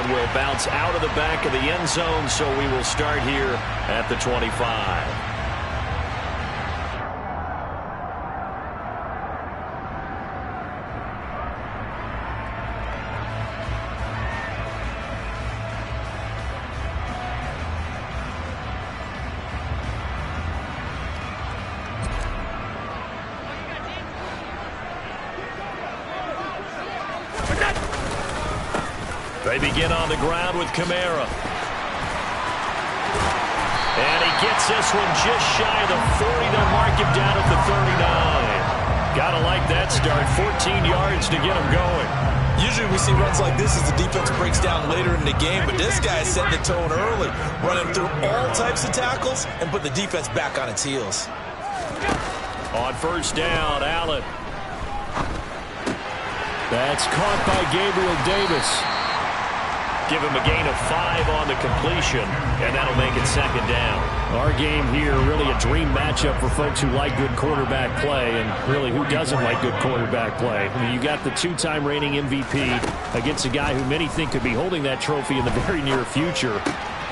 one will bounce out of the back of the end zone, so we will start here at the 25. They begin on the ground with Kamara. And he gets this one just shy of the 40. They'll mark him down at the 39. Gotta like that start. 14 yards to get him going. Usually we see runs like this as the defense breaks down later in the game, but this guy set the tone early, running through all types of tackles and put the defense back on its heels. On first down, Allen. That's caught by Gabriel Davis. Give him a gain of 5 on the completion, and that'll make it second down. Our game here, really a dream matchup for folks who like good quarterback play, and really who doesn't like good quarterback play. I mean, you got the 2-time reigning MVP against a guy who many think could be holding that trophy in the very near future.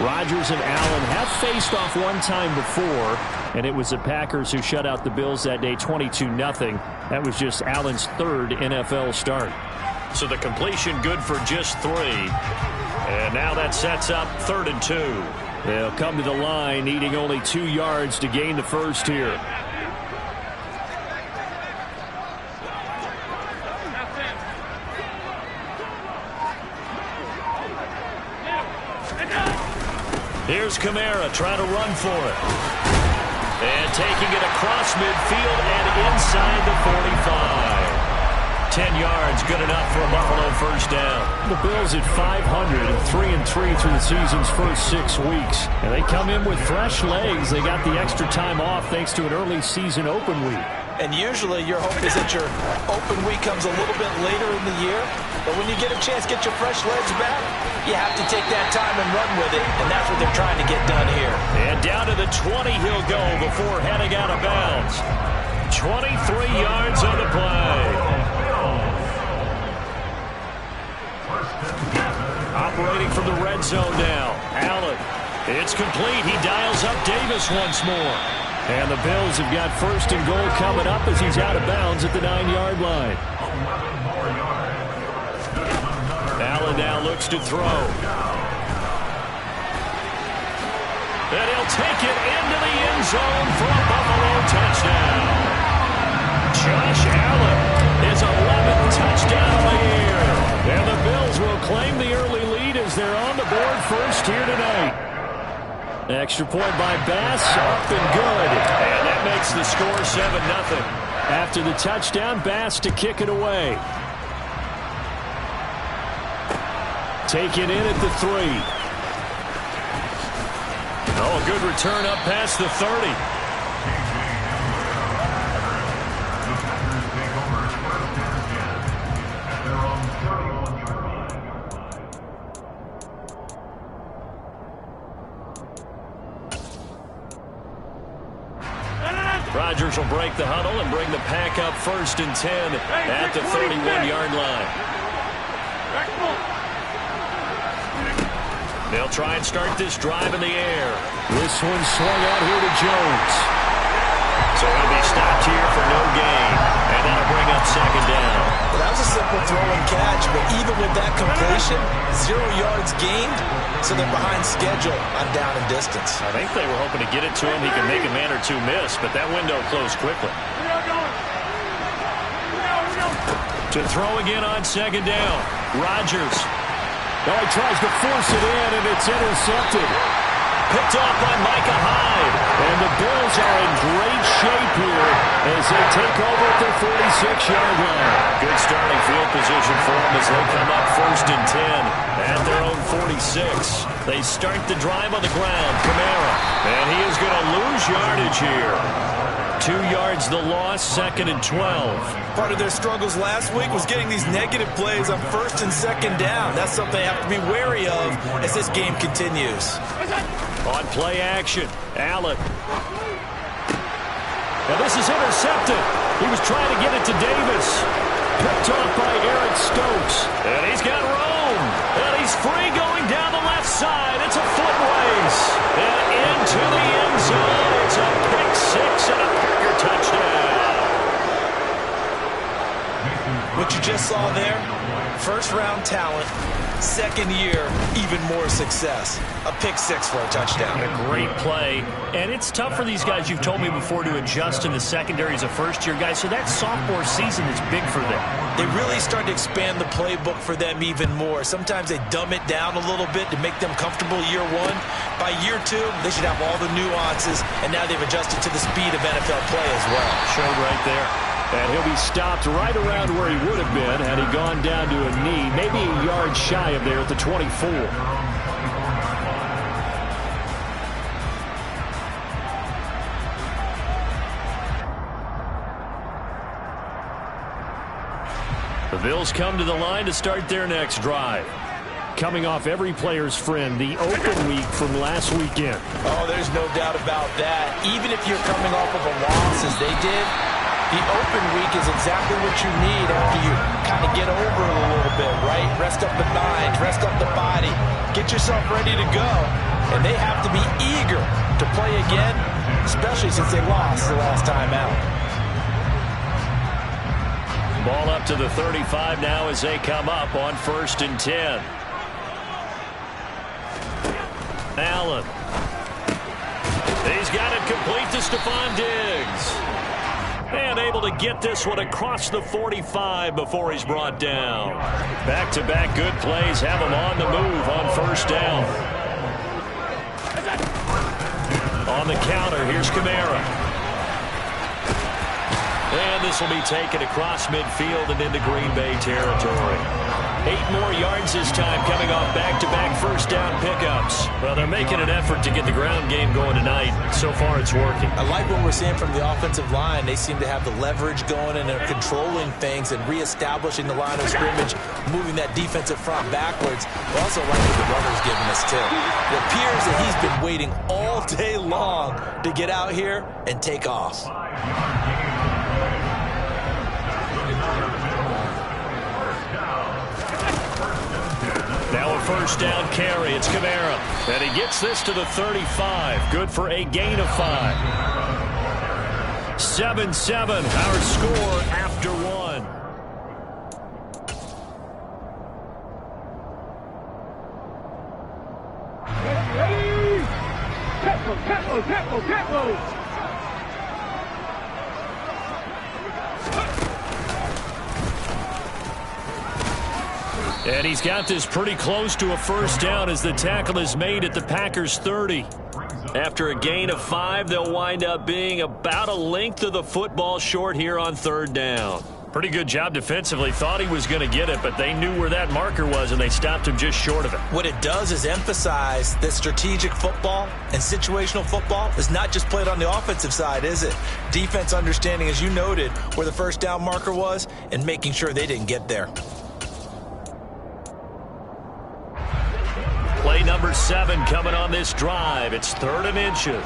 Rodgers and Allen have faced off one time before, and it was the Packers who shut out the Bills that day 22-0. That was just Allen's 3rd NFL start. So the completion good for just 3. And now that sets up 3rd and 2. They'll come to the line needing only 2 yards to gain the first here. Here's Kamara trying to run for it. And taking it across midfield and inside the 45. 10 yards, good enough for a Buffalo first down. The Bills at 500 and 3-3 through the season's first 6 weeks. And they come in with fresh legs. They got the extra time off thanks to an early season open week. And usually your hope is that your open week comes a little bit later in the year. But when you get a chance to get your fresh legs back, you have to take that time and run with it. And that's what they're trying to get done here. And down to the 20 he'll go before heading out of bounds. 23 yards on the play. Operating from the red zone now. Allen. It's complete. He dials up Davis once more. And the Bills have got 1st and goal coming up as he's out of bounds at the 9-yard line. Allen now looks to throw. And he'll take it into the end zone for a Buffalo touchdown. Josh Allen, his 11th touchdown of the year. And the Bills will claim the early lead as they're on the board first here tonight. Extra point by Bass, up and good. And that makes the score 7-0. After the touchdown, Bass to kick it away. Taken in at the 3. Oh, good return up past the 30. Rodgers will break the huddle and bring the pack up 1st and 10 at the 31-yard line. They'll try and start this drive in the air. This one swung out here to Jones. So he'll be stopped here for no gain. And that'll bring up 2nd down. Well, that was a simple throw and catch, but even with that completion, 0 yards gained, so they're behind schedule on down and distance. I think they were hoping to get it to him. He could make a man or 2 miss, but that window closed quickly. To throw again on 2nd down. Rodgers. Oh, he tries to force it in, and it's intercepted. Picked off by Micah Hyde. And the Bills are in great shape here as they take over at their 46-yard line. Good starting field position for them as they come up 1st and 10 at their own 46. They start the drive on the ground. Kamara. And he is going to lose yardage here. 2 yards the loss, 2nd and 12. Part of their struggles last week was getting these negative plays on 1st and 2nd down. That's something they have to be wary of as this game continues. On play action, Allen. Now this is intercepted. He was trying to get it to Davis. Picked off by Eric Stokes. And he's got room. And he's free going down the left side. It's a foot race. And into the end zone. It's a pick six and a Packer touchdown. What you just saw there, first-round talent, second year, even more success. A pick six for a touchdown. A great play. And it's tough for these guys, you've told me before, to adjust in the secondary as a first-year guy. So that sophomore season is big for them. They really start to expand the playbook for them even more. Sometimes they dumb it down a little bit to make them comfortable year one. By year two, they should have all the nuances, and now they've adjusted to the speed of NFL play as well. Showed right there. And he'll be stopped right around where he would have been had he gone down to a knee, maybe a yard shy of there at the 24. The Bills come to the line to start their next drive. Coming off every player's friend, the open week from last weekend. Oh, there's no doubt about that. Even if you're coming off of a loss as they did, the open week is exactly what you need after you kind of get over it a little bit, right? Rest up the mind, rest up the body, get yourself ready to go. And they have to be eager to play again, especially since they lost the last time out. Ball up to the 35 now as they come up on 1st and 10. Allen. He's got it complete to Stephon Diggs. And able to get this one across the 45 before he's brought down. Back-to-back good plays have him on the move on 1st down. On the counter, here's Kamara. And this will be taken across midfield and into Green Bay territory. 8 more yards this time, coming off back-to-back first down pickups. Well, they're making an effort to get the ground game going tonight. So far, it's working. I like what we're seeing from the offensive line. They seem to have the leverage going, and they're controlling things and reestablishing the line of scrimmage, moving that defensive front backwards. I also like what the runner's giving us, too. It appears that he's been waiting all day long to get out here and take off. Now a first down carry. It's Kamara. And he gets this to the 35. Good for a gain of 5. 7-7, our score after 1. Tempo. And he's got this pretty close to a first down as the tackle is made at the Packers' 30. After a gain of 5, they'll wind up being about a length of the football short here on 3rd down. Pretty good job defensively. Thought he was going to get it, but they knew where that marker was, and they stopped him just short of it. What it does is emphasize that strategic football and situational football is not just played on the offensive side, is it? Defense understanding, as you noted, where the first down marker was and making sure they didn't get there. Play number 7 coming on this drive. It's 3rd and inches.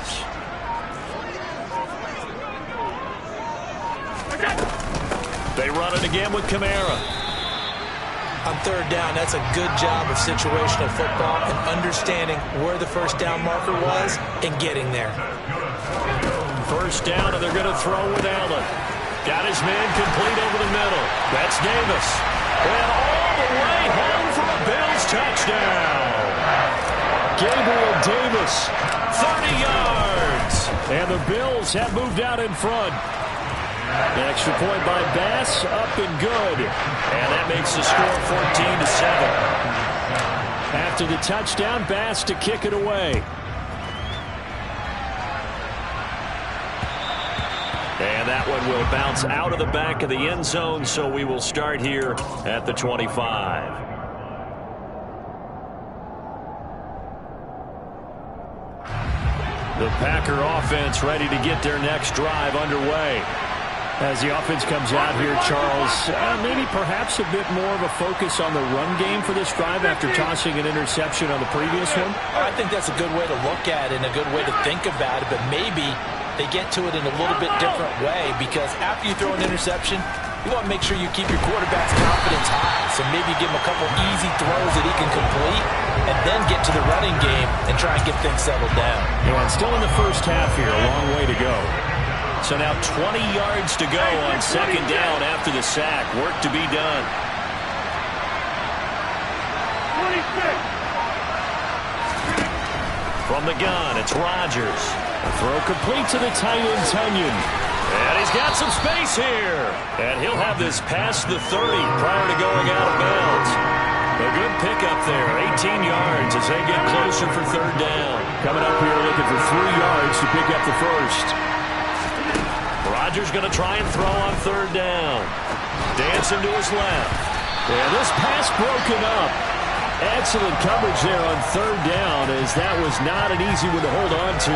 They run it again with Kamara. On 3rd down, that's a good job of situational football and understanding where the first down marker was and getting there. First down, and they're going to throw with Allen. Got his man complete over the middle. That's Davis. And all the way home for a Bills touchdown. Gabriel Davis, 30 yards. And the Bills have moved out in front. An extra point by Bass, up and good. And that makes the score 14-7. After the touchdown, Bass to kick it away. And that one will bounce out of the back of the end zone, so we will start here at the 25. The Packer offense ready to get their next drive underway. As the offense comes out here, Charles, maybe perhaps a bit more of a focus on the run game for this drive after tossing an interception on the previous one? I think that's a good way to look at it and a good way to think about it, but maybe they get to it in a little bit different way, because after you throw an interception, You want to make sure you keep your quarterback's confidence high. So maybe give him a couple easy throws that he can complete and then get to the running game and try and get things settled down. Yeah, and still in the first half here, a long way to go. So now 20 yards to go on second down after the sack. Work to be done. 26. From the gun, it's Rodgers. The throw complete to the tight end, Tunyon. And he's got some space here. And he'll have this past the 30 prior to going out of bounds. A good pickup there, 18 yards as they get closer for third down. Coming up here looking for 3 yards to pick up the first. Rodgers going to try and throw on third down. Dancing to his left. And this pass broken up. Excellent coverage there on third down, as that was not an easy one to hold on to.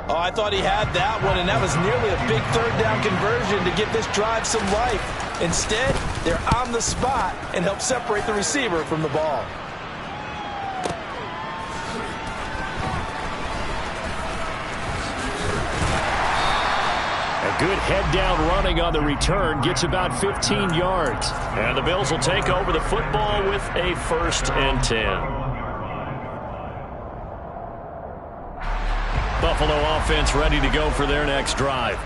Oh, I thought he had that one, and that was nearly a big third down conversion to give this drive some life. Instead, they're on the spot and help separate the receiver from the ball. A good head-down running on the return gets about 15 yards. And the Bills will take over the football with a 1st and 10. Buffalo offense ready to go for their next drive.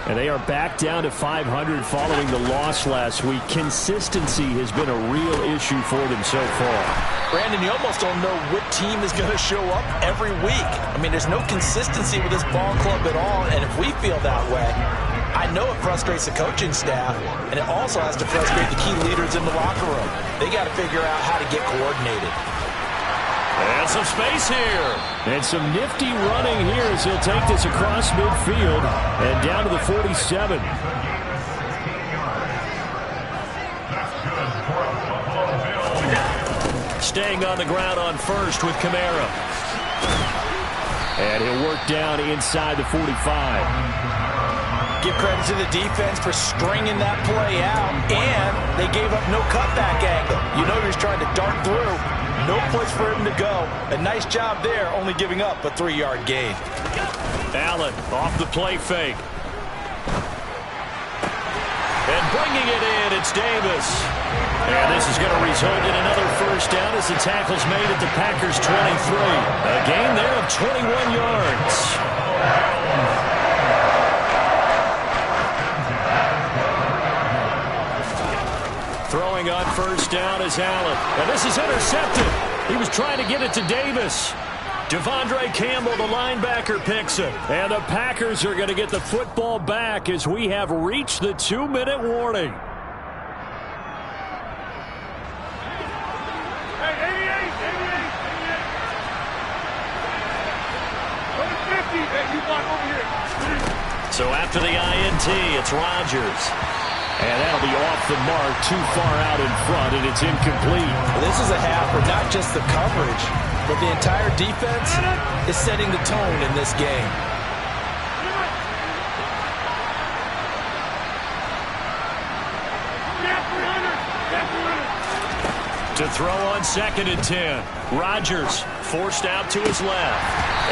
And they are back down to 500 following the loss last week. Consistency has been a real issue for them so far. Brandon, you almost don't know what team is going to show up every week. I mean, there's no consistency with this ball club at all, and if we feel that way, I know it frustrates the coaching staff, and it also has to frustrate the key leaders in the locker room. They got to figure out how to get coordinated. And some space here. And some nifty running here as he'll take this across midfield and down to the 47. Staying on the ground on first with Kamara. And he'll work down inside the 45. Give credit to the defense for stringing that play out, and they gave up no cutback angle. You know he was trying to dart through. No place for him to go. A nice job there, only giving up a 3-yard gain. Allen off the play fake. And bringing it in, it's Davis. And this is going to result in another first down as the tackle's made at the Packers' 23. A gain there of 21 yards. Throwing on first down is Allen. And this is intercepted. He was trying to get it to Davis. Devondre Campbell, the linebacker, picks it. And the Packers are going to get the football back as we have reached the 2-minute warning. Hey, 88. 50. Hey, you want over here. So after the INT, it's Rodgers. And that'll be off the mark, too far out in front, and it's incomplete. Well, this is a half where not just the coverage, but the entire defense is setting the tone in this game. To throw on 2nd and 10. Rodgers forced out to his left.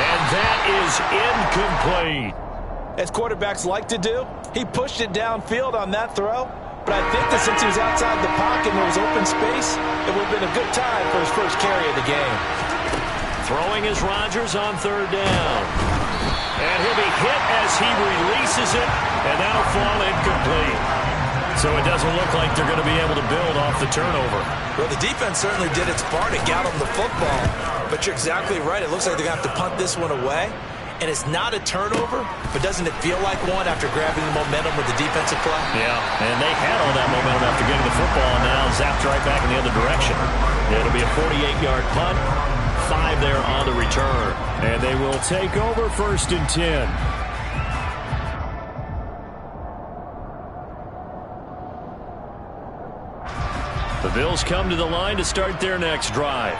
And that is incomplete. As quarterbacks like to do, he pushed it downfield on that throw. But I think that since he was outside the pocket and there was open space, it would have been a good time for his first carry of the game. Throwing is Rodgers on third down. And he'll be hit as he releases it, and that'll fall incomplete. So it doesn't look like they're going to be able to build off the turnover. Well, the defense certainly did its part to get him the football. But you're exactly right. It looks like they're going to have to punt this one away. And it's not a turnover, but doesn't it feel like one after grabbing the momentum with the defensive play? Yeah, and they had all that momentum after getting the football, and now zapped right back in the other direction. It'll be a 48-yard punt, 5 there on the return. And they will take over 1st and 10. The Bills come to the line to start their next drive.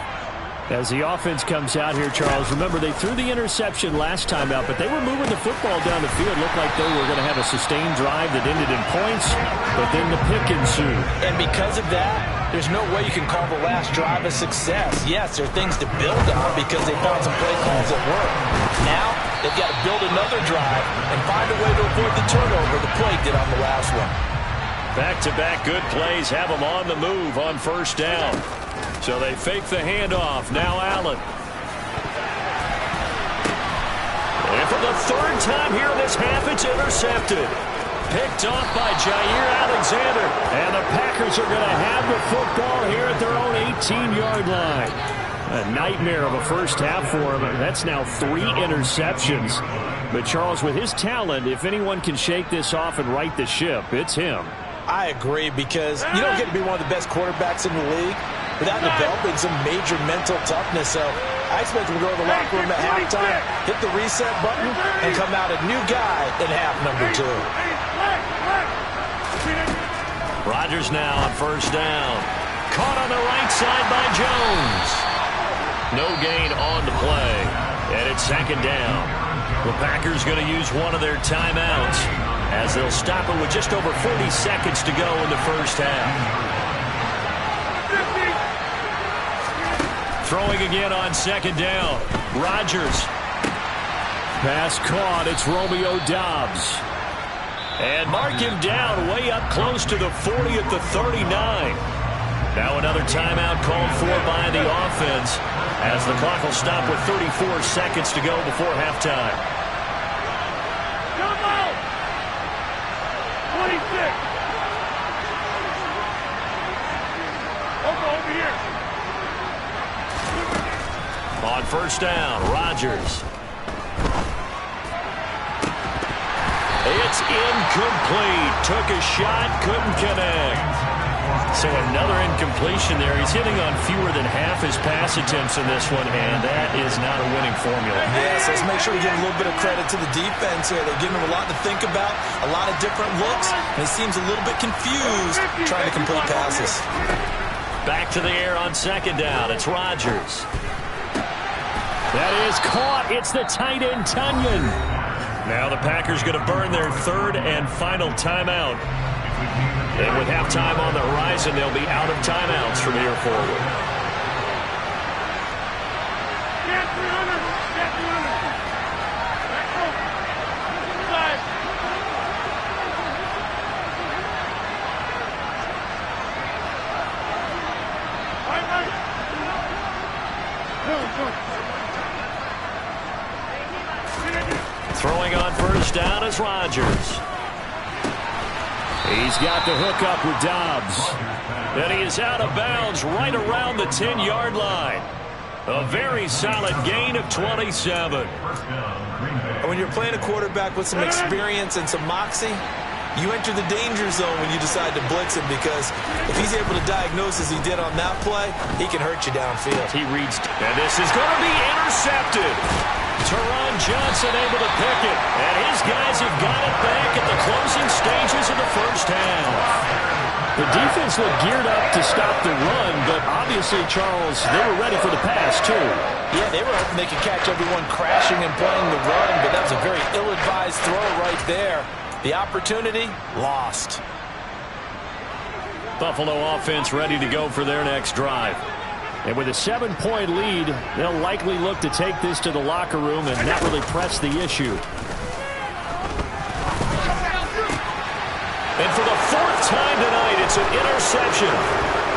As the offense comes out here, Charles, remember they threw the interception last time out, but they were moving the football down the field. Looked like they were going to have a sustained drive that ended in points, but then the pick ensued. And because of that, there's no way you can call the last drive a success. Yes, there are things to build on because they found some play calls that work. Now, they've got to build another drive and find a way to avoid the turnover the play did on the last one. Back-to-back good plays have them on the move on first down. So they fake the handoff. Now Allen. And for the third time here in this half, it's intercepted. Picked off by Jair Alexander. And the Packers are going to have the football here at their own 18-yard line. A nightmare of a first half for him. That's now 3 interceptions. But Charles, with his talent, if anyone can shake this off and right the ship, it's him. I agree, because you don't get to be one of the best quarterbacks in the league without developing some major mental toughness. So I expect him to go to the locker room at halftime, hit the reset button, and come out a new guy in half number 2. Rodgers now on first down. Caught on the right side by Jones. No gain on the play. And it's second down. The Packers going to use one of their timeouts as they'll stop it with just over 40 seconds to go in the first half. Throwing again on second down. Rodgers. Pass caught. It's Romeo Doubs. And mark him down way up close to the 40 at the 39. Now another timeout called for by the offense as the clock will stop with 34 seconds to go before halftime. Come out! 26. Over here. On first down, Rodgers. It's incomplete. Took a shot, couldn't connect. So another incompletion there. He's hitting on fewer than half his pass attempts in this one, and that is not a winning formula. Yes, let's make sure we give a little bit of credit to the defense here. They're giving him a lot to think about, a lot of different looks, and he seems a little bit confused trying to complete passes. Back to the air on second down. It's Rodgers. That is caught. It's the tight end, Tunyon. Now the Packers going to burn their third and final timeout. And with halftime on the horizon, they'll be out of timeouts from here forward. Get 300. Get 300. Back up. Inside. Right. Go. Throwing on first down is Rodgers. He's got the hook up with Doubs. And he is out of bounds right around the 10-yard line. A very solid gain of 27. When you're playing a quarterback with some experience and some moxie, you enter the danger zone when you decide to blitz him, because if he's able to diagnose as he did on that play, he can hurt you downfield. He reads, and this is going to be intercepted. Teron Johnson able to pick it, and his guys have got it back at the closing stages of the first half. The defense looked geared up to stop the run, but obviously, Charles, they were ready for the pass, too. Yeah, they were hoping they could catch everyone crashing and playing the run, but that was a very ill-advised throw right there. The opportunity, lost. Buffalo offense ready to go for their next drive. And with a 7-point lead, they'll likely look to take this to the locker room and not really press the issue. And for the 4th time tonight, it's an interception.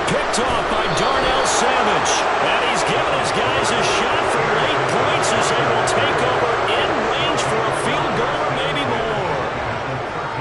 Picked off by Darnell Savage. And he's given his guys a shot for late points as they will take over in range for a field goal or maybe more.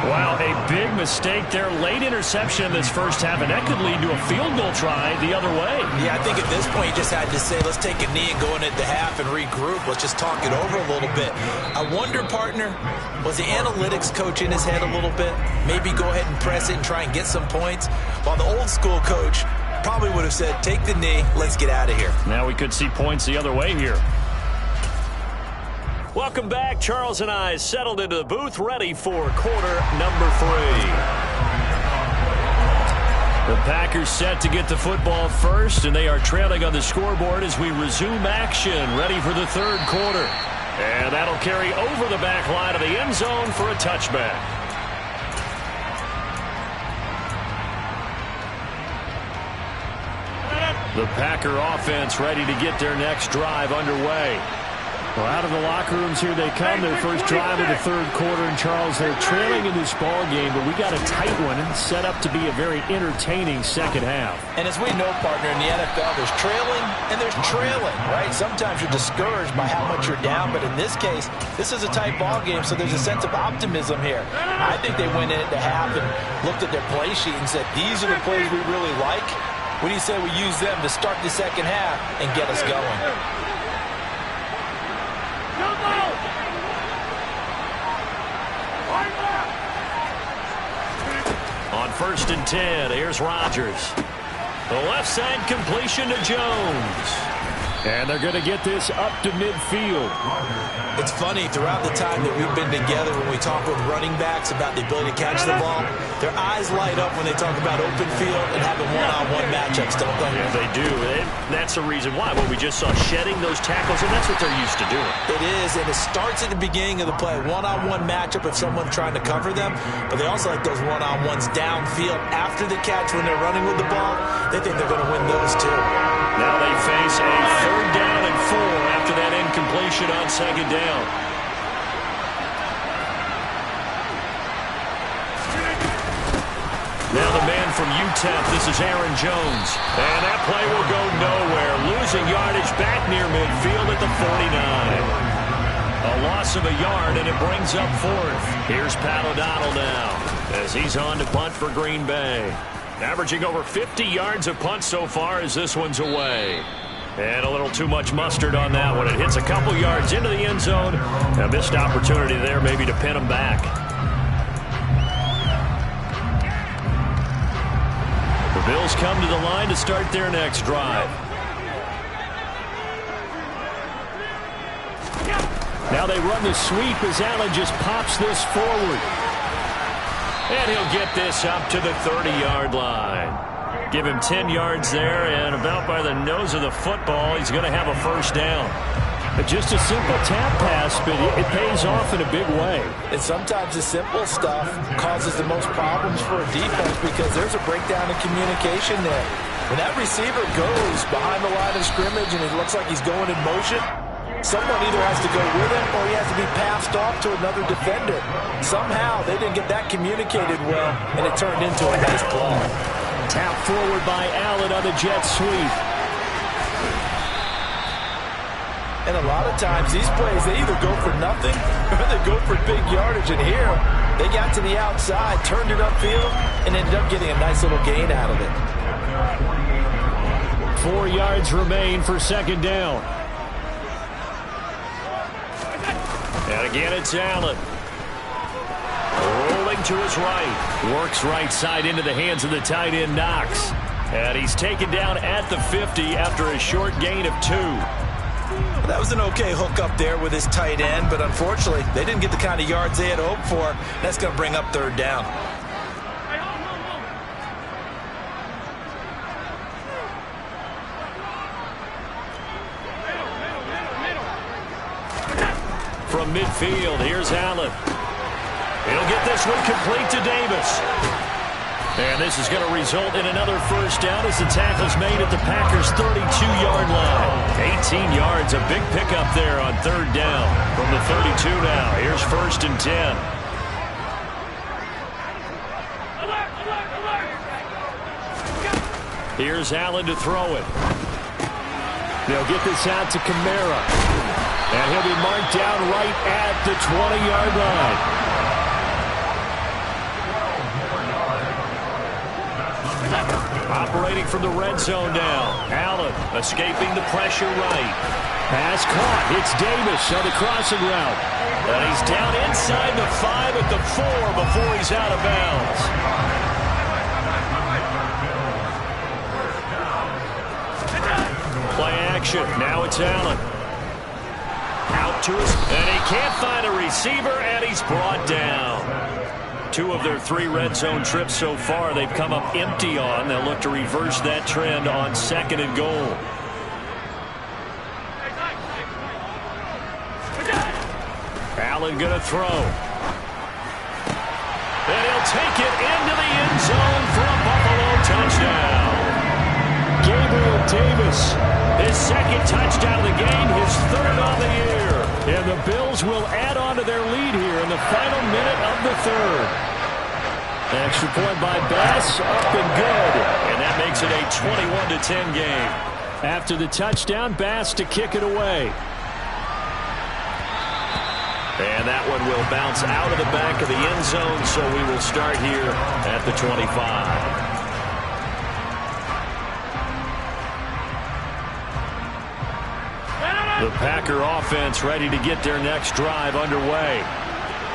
Wow, a big mistake there. Late interception in this first half, and that could lead to a field goal try the other way. Yeah, I think at this point you just had to say, let's take a knee and go into the half and regroup. Let's just talk it over a little bit. I wonder, partner, was the analytics coach in his head a little bit? Maybe go ahead and press it and try and get some points? While the old school coach probably would have said, take the knee, let's get out of here. Now we could see points the other way here. Welcome back. Charles and I settled into the booth, ready for quarter number 3. The Packers set to get the football first, and they are trailing on the scoreboard as we resume action, ready for the third quarter. And that'll carry over the back line of the end zone for a touchback. The Packer offense ready to get their next drive underway. Well, out of the locker rooms here they come. Their first drive of the third quarter. And, Charles, they're trailing in this ball game, but we got a tight one set up to be a very entertaining second half. And as we know, partner, in the NFL, there's trailing and there's trailing, right? Sometimes you're discouraged by how much you're down, but in this case, this is a tight ball game, so there's a sense of optimism here. I think they went into half and looked at their play sheet and said, these are the plays we really like. What do you say we use them to start the second half and get us going? On 1st and 10, here's Rodgers. The left side completion to Jones. And they're going to get this up to midfield. It's funny, throughout the time that we've been together, when we talk with running backs about the ability to catch the ball, their eyes light up when they talk about open field and having one-on-one matchups, don't they? Yeah, they do. And that's the reason why. Well, we just saw shedding those tackles, and that's what they're used to doing. It is, and it starts at the beginning of the play. One-on-one matchup with someone trying to cover them, but they also like those one-on-ones downfield after the catch when they're running with the ball. They think they're going to win those too. Now they face a 3rd down and 4 after that incompletion on 2nd down. Now the man from UTEP, this is Aaron Jones. And that play will go nowhere. Losing yardage back near midfield at the 49. A loss of a yard, and it brings up 4th. Here's Pat O'Donnell now as he's on to punt for Green Bay. Averaging over 50 yards of punt so far as this one's away. And a little too much mustard on that one. It hits a couple yards into the end zone. A missed opportunity there maybe to pin them back. The Bills come to the line to start their next drive. Now they run the sweep as Allen just pops this forward. And he'll get this up to the 30-yard line. Give him 10 yards there, and about by the nose of the football, he's going to have a 1st down. But just a simple tap pass, but it pays off in a big way. And sometimes the simple stuff causes the most problems for a defense because there's a breakdown in communication there. When that receiver goes behind the line of scrimmage and it looks like he's going in motion, someone either has to go with him or he has to be passed off to another defender. Somehow they didn't get that communicated well, and it turned into a nice play. Tap forward by Allen on the jet sweep. And a lot of times these plays, they either go for nothing or they go for big yardage. And here, they got to the outside, turned it upfield, and ended up getting a nice little gain out of it. 4 yards remain for 2nd down. And again, it's Allen. Rolling to his right. Works right side into the hands of the tight end, Knox. And he's taken down at the 50 after a short gain of 2. That was an okay hook up there with his tight end, but unfortunately, they didn't get the kind of yards they had hoped for. That's going to bring up 3rd down. From midfield, here's Allen. He'll get this one complete to Davis. And this is going to result in another 1st down as the tackle's made at the Packers' 32-yard line. 18 yards, a big pickup there on 3rd down. From the 32 now, here's 1st and 10. Here's Allen to throw it. They'll get this out to Kamara. And he'll be marked down right at the 20-yard line. Operating from the red zone now. Allen escaping the pressure right. Pass caught. It's Davis on the crossing route. And he's down inside the 5 at the 4 before he's out of bounds. Play action. Now it's Allen. Out to us. And he can't find a receiver, and he's brought down. 2 of their 3 red zone trips so far they've come up empty on. They'll look to reverse that trend on 2nd and goal. Allen going to throw. And he'll take it into the end zone for a Buffalo touchdown. Gabriel Davis, his 2nd touchdown of the game, his 3rd on the year. And the Bills will add on to their lead here in the final minute of the third. Extra point by Bass, up and good. And that makes it a 21-10 game. After the touchdown, Bass to kick it away. And that one will bounce out of the back of the end zone, so we will start here at the 25. The Packer offense ready to get their next drive underway.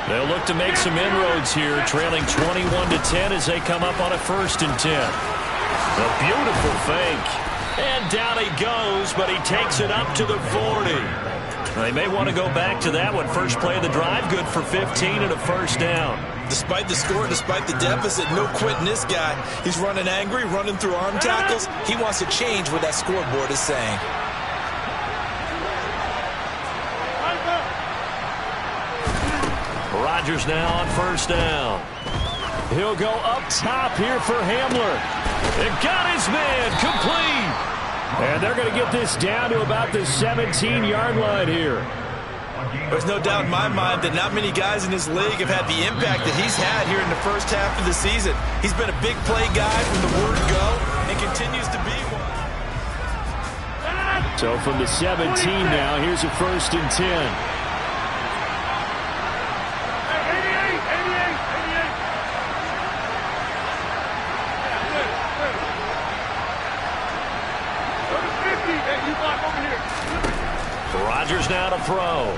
They'll look to make some inroads here, trailing 21-10 as they come up on a 1st and 10. A beautiful fake. And down he goes, but he takes it up to the 40. They may want to go back to that one. First play of the drive, good for 15 and a 1st down. Despite the score, despite the deficit, no quitting this guy. He's running angry, running through arm tackles. He wants to change what that scoreboard is saying. Rodgers now on 1st down. He'll go up top here for Hamler. It got his man complete. And they're going to get this down to about the 17-yard line here. There's no doubt in my mind that not many guys in this league have had the impact that he's had here in the first half of the season. He's been a big play guy from the word go and continues to be one. So from the 17 now, here's a 1st and 10. Rodgers now to throw.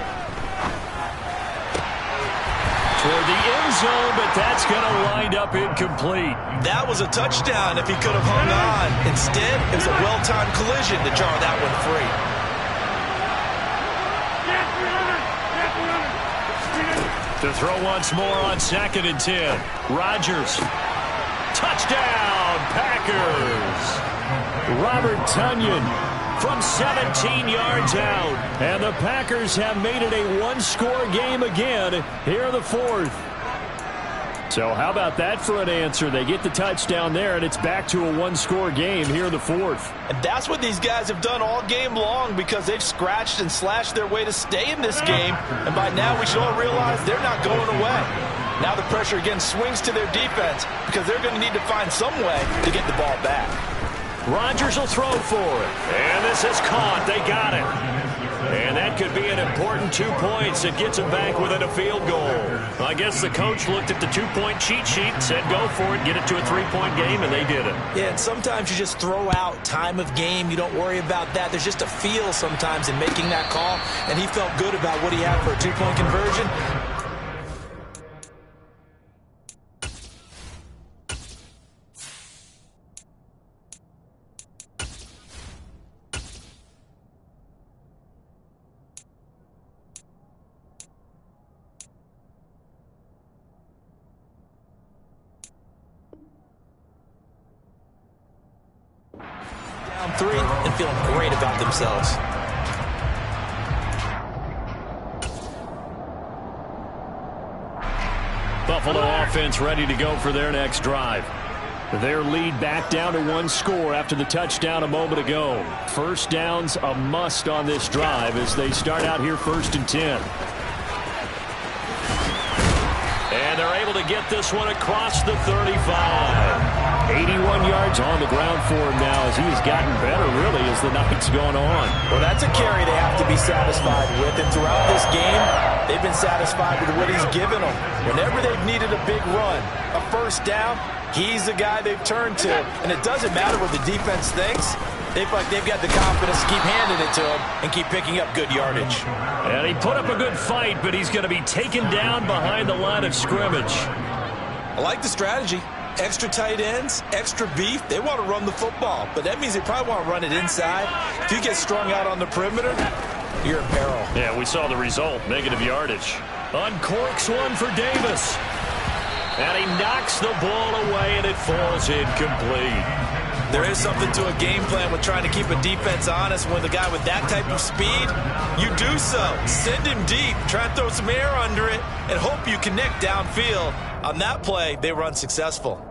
Toward the end zone, but that's going to wind up incomplete. That was a touchdown if he could have hung on. Instead, it was a well-timed collision to jar that one free. To throw once more on 2nd and 10. Rodgers. Touchdown, Packers. Robert Tonyan from 17 yards out. And the Packers have made it a one-score game again here in the 4th. So how about that for an answer? They get the touchdown there, and it's back to a one-score game here in the 4th. And that's what these guys have done all game long, because they've scratched and slashed their way to stay in this game. And by now we should all realize they're not going away. Now the pressure again swings to their defense, because they're going to need to find some way to get the ball back. Rodgers will throw for it. And this is caught. They got it. And that could be an important 2 points. It gets them back within a field goal. I guess the coach looked at the 2-point cheat sheet and said, go for it, get it to a 3-point game, and they did it. Yeah, and sometimes you just throw out time of game. You don't worry about that. There's just a feel sometimes in making that call, and he felt good about what he had for a 2-point conversion. Down 3 and feeling great about themselves. Buffalo offense ready to go for their next drive. Their lead back down to 1 score after the touchdown a moment ago. 1st down's a must on this drive as they start out here 1st and 10. And they're able to get this one across the 35. 81 yards on the ground for him now as he's gotten better, really, as the night's going on. Well, that's a carry they have to be satisfied with. And throughout this game, they've been satisfied with what he's given them. Whenever they've needed a big run, a 1st down, he's the guy they've turned to. And it doesn't matter what the defense thinks. They feel like they've got the confidence to keep handing it to him and keep picking up good yardage. And he put up a good fight, but he's going to be taken down behind the line of scrimmage. I like the strategy. Extra tight ends, extra beef. They want to run the football, but that means they probably want to run it inside. If you get strung out on the perimeter, you're in peril. Yeah, we saw the result, negative yardage. Uncorks one for Davis. And he knocks the ball away, and it falls incomplete. There is something to a game plan with trying to keep a defense honest. With a guy with that type of speed, you do so. Send him deep, try and throw some air under it, and hope you connect downfield. On that play, they were unsuccessful.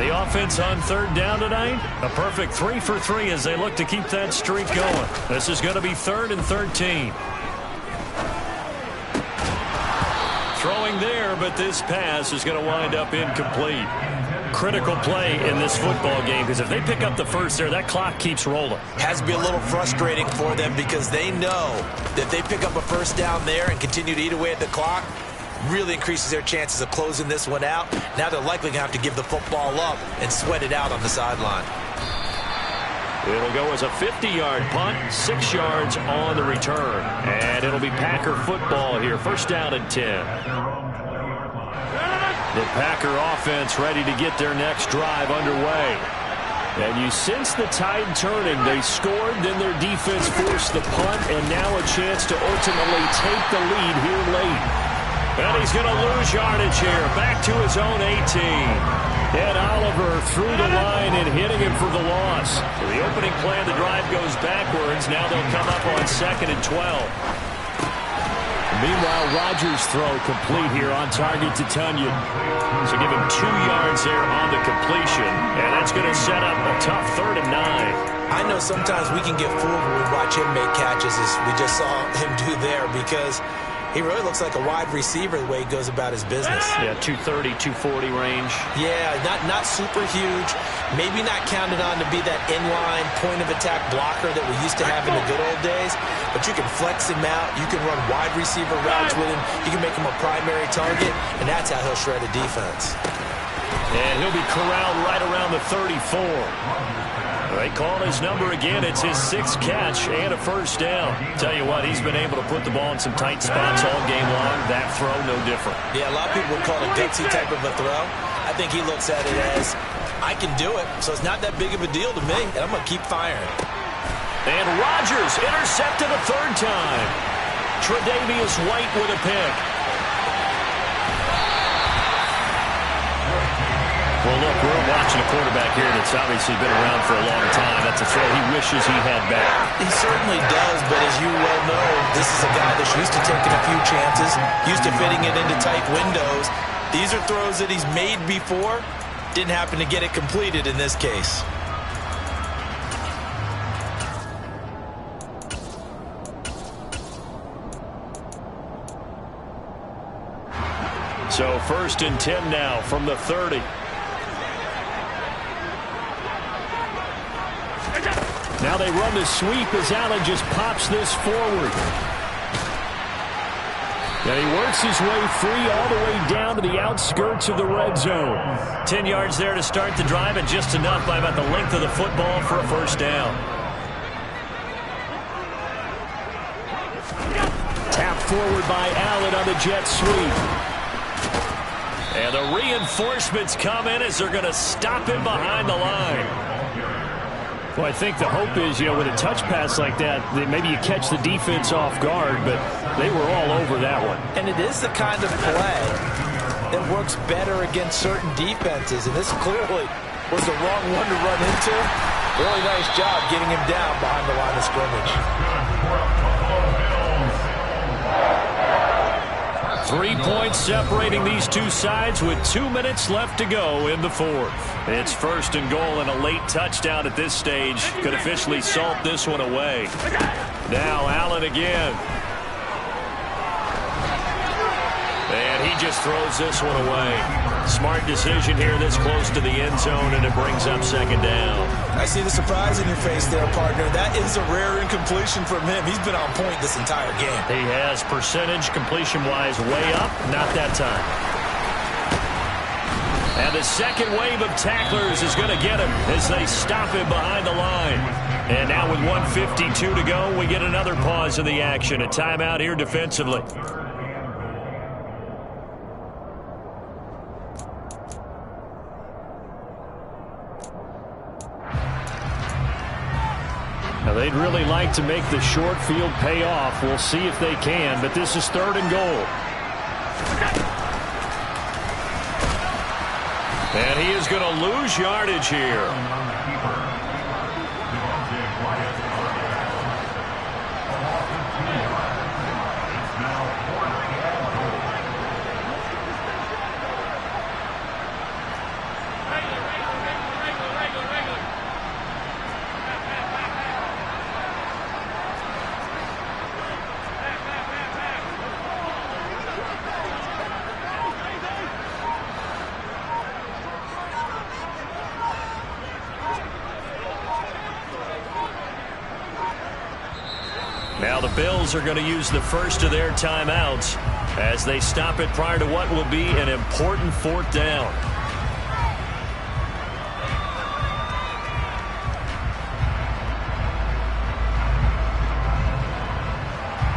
The offense on third down tonight, a perfect 3 for 3 as they look to keep that streak going. This is going to be 3rd and 13. Throwing there, but this pass is going to wind up incomplete. Critical play in this football game because if they pick up the first there, that clock keeps rolling. Has to be a little frustrating for them because they know that if they pick up a first down there and continue to eat away at the clock, really increases their chances of closing this one out. Now they're likely going to have to give the football up and sweat it out on the sideline. It'll go as a 50-yard punt, 6 yards on the return. And it'll be Packer football here, 1st down and 10. The Packer offense ready to get their next drive underway. And you sense the tide turning. They scored, then their defense forced the punt, and now a chance to ultimately take the lead here late. And he's going to lose yardage here, back to his own 18. Ed Oliver through the line and hitting him for the loss. So the opening play of the drive goes backwards. Now they'll come up on 2nd and 12. Meanwhile, Rodgers' throw complete here on target to Tunyon. So give him 2 yards there on the completion. And that's going to set up a tough 3rd and 9. I know sometimes we can get fooled when we watch him make catches as we just saw him do there because he really looks like a wide receiver the way he goes about his business. Yeah, 230, 240 range. Yeah, not super huge. Maybe not counted on to be that inline point-of-attack blocker that we used to have in the good old days. But you can flex him out. You can run wide receiver routes with him. You can make him a primary target, and that's how he'll shred a defense. And he'll be corralled right around the 34. They call his number again. It's his 6th catch and a 1st down. Tell you what, he's been able to put the ball in some tight spots all game long. That throw, no different. Yeah, a lot of people would call it a gutsy type of a throw. I think he looks at it as, I can do it, so it's not that big of a deal to me, and I'm going to keep firing. And Rodgers intercepted a 3rd time. Tre'Davious White with a pick. Well, look, we're watching a quarterback here that's obviously been around for a long time. That's a throw he wishes he had back. He certainly does, but as you well know, this is a guy that's used to taking a few chances, used to fitting it into tight windows. These are throws that he's made before. Didn't happen to get it completed in this case. So 1st and 10 now from the 30. Now they run the sweep as Allen just pops this forward. And he works his way free all the way down to the outskirts of the red zone. 10 yards there to start the drive, and just enough by about the length of the football for a 1st down. Tapped forward by Allen on the jet sweep. And the reinforcements come in as they're going to stop him behind the line. Well, I think the hope is, with a touch pass like that maybe you catch the defense off guard, but they were all over that one. And it is the kind of play that works better against certain defenses, and this clearly was the wrong one to run into. Really nice job getting him down behind the line of scrimmage. 3 points separating these two sides with 2 minutes left to go in the 4th. It's 1st and goal, and a late touchdown at this stage could officially salt this one away. Now Allen again. And he just throws this one away. Smart decision here this close to the end zone, and it brings up 2nd down. I see the surprise in your face there, partner. That is a rare incompletion from him. He's been on point this entire game. He has percentage completion-wise way up. Not that time. And the second wave of tacklers is going to get him as they stop him behind the line. And now with 1:52 to go, we get another pause in the action. A timeout here defensively. Now they'd really like to make the short field pay off. We'll see if they can, but this is 3rd and goal. And he is going to lose yardage here. Now the Bills are going to use the first of their timeouts as they stop it prior to what will be an important fourth down.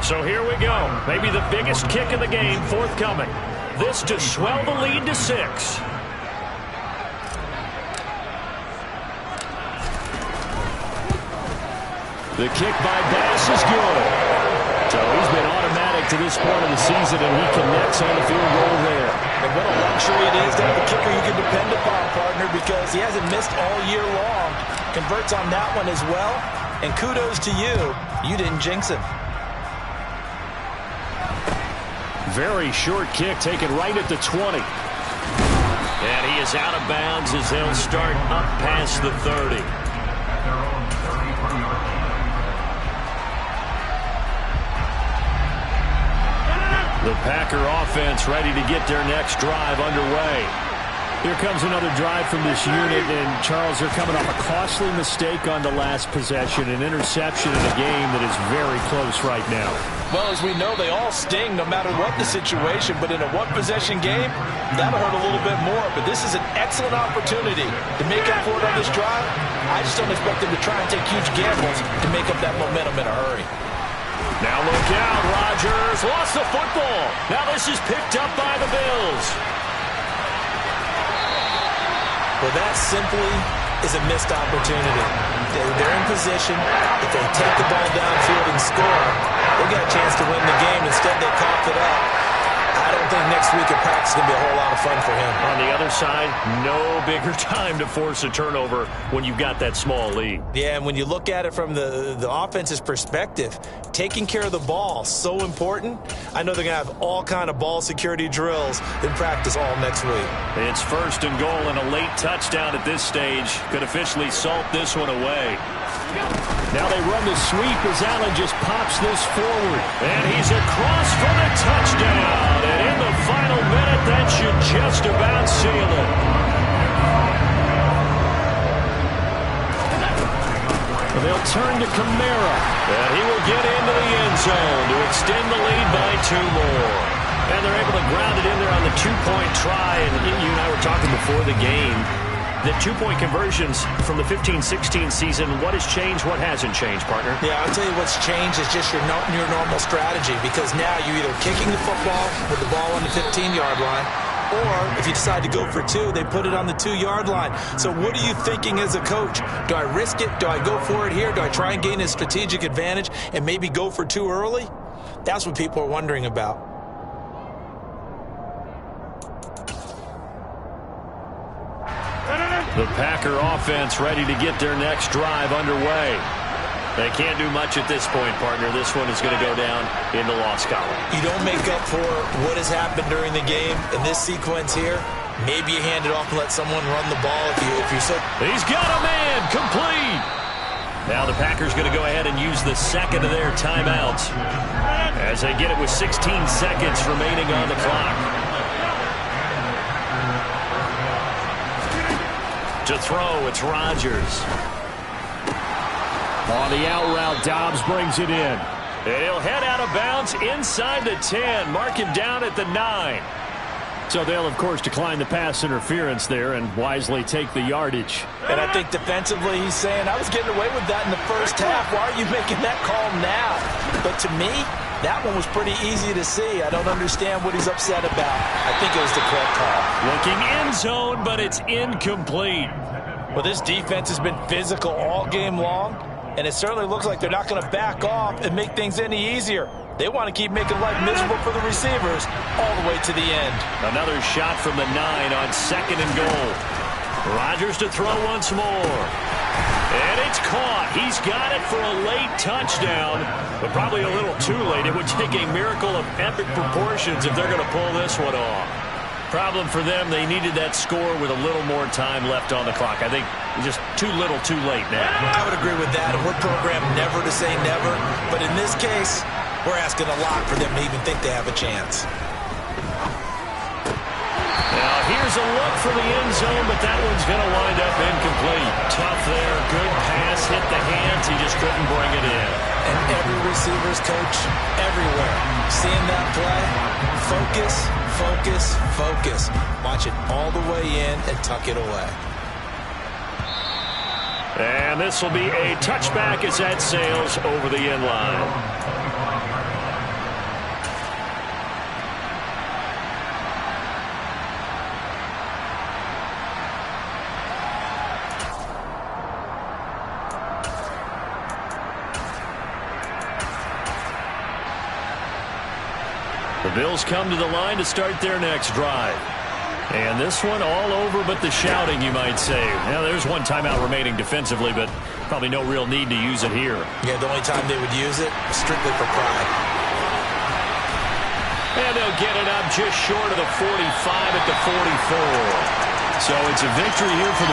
So here we go. Maybe the biggest kick of the game forthcoming. This to swell the lead to 6. The kick by Bass is good. So he's been automatic to this point of the season, and he connects on the field goal there. And what a luxury it is to have a kicker you can depend upon, partner, because he hasn't missed all year long. Converts on that one as well. And kudos to you. You didn't jinx him. Very short kick taken right at the 20. And he is out of bounds as they'll start up past the 30. The Packer offense ready to get their next drive underway. Here comes another drive from this unit, and Charles, they're coming off a costly mistake on the last possession, an interception in a game that is very close right now. Well, as we know, they all sting no matter what the situation, but in a one-possession game, that'll hurt a little bit more. But this is an excellent opportunity to make up for it on this drive. I just don't expect them to try and take huge gambles to make up that momentum in a hurry. Now look out, Rodgers lost the football. Now this is picked up by the Bills. Well, that simply is a missed opportunity. They're in position. If they take the ball downfield and score, they got a chance to win the game. Instead, they coughed it up. I don't think next week at practice is going to be a whole lot of fun for him. On the other side, no bigger time to force a turnover when you've got that small lead. Yeah, and when you look at it from the offense's perspective, taking care of the ball, so important. I know they're going to have all kind of ball security drills in practice all next week. It's 1st and goal, and a late touchdown at this stage could officially salt this one away. Now they run the sweep as Allen just pops this forward. And he's across for the touchdown. And in the final minute, that should just about seal it. They'll turn to Kamara. And he will get into the end zone to extend the lead by 2 more. And they're able to ground it in there on the 2-point try. And you and I were talking before the game. The 2-point conversions from the 15-16 season, what has changed, what hasn't changed, partner? Yeah, I'll tell you what's changed is just your normal strategy, because now you're either kicking the football with the ball on the 15-yard line, or if you decide to go for 2, they put it on the 2-yard line. So what are you thinking as a coach? Do I risk it? Do I go for it here? Do I try and gain a strategic advantage and maybe go for 2 early? That's what people are wondering about. The Packer offense ready to get their next drive underway. They can't do much at this point, partner. This one is going to go down in the loss column. You don't make up for what has happened during the game in this sequence here. Maybe you hand it off and let someone run the ball if you're so. He's got a man complete. Now the Packers going to go ahead and use the second of their timeouts as they get it with 16 seconds remaining on the clock. To throw, it's Rodgers. On the out route, Dobbs brings it in. And he'll head out of bounds inside the 10. Mark him down at the 9. So they'll, of course, decline the pass interference there and wisely take the yardage. And I think defensively he's saying, I was getting away with that in the first half. Why are you making that call now? But to me, that one was pretty easy to see. I don't understand what he's upset about. I think it was the correct call. Looking end zone, but it's incomplete. Well, this defense has been physical all game long, and it certainly looks like they're not going to back off and make things any easier. They want to keep making life miserable for the receivers all the way to the end. Another shot from the 9 on 2nd and goal. Rodgers to throw once more. And it's caught. He's got it for a late touchdown, but probably a little too late. It would take a miracle of epic proportions if they're going to pull this one off. Problem for them, they needed that score with a little more time left on the clock. I think just too little, too late now. I would agree with that. We're programmed never to say never, but in this case, we're asking a lot for them to even think they have a chance. Now here's a look for the end zone, but that one's going to wind up incomplete. Tough there, good pass, hit the hands, he just couldn't bring it in. And every receivers, coach, everywhere. Seeing that play, focus, focus, focus. Watch it all the way in and tuck it away. And this will be a touchback as that sails over the end line. The Bills come to the line to start their next drive. And this one all over but the shouting, you might say. Now, there's one timeout remaining defensively, but probably no real need to use it here. Yeah, the only time they would use it, strictly for pride. And they'll get it up just short of the 45 at the 44. So it's a victory here for the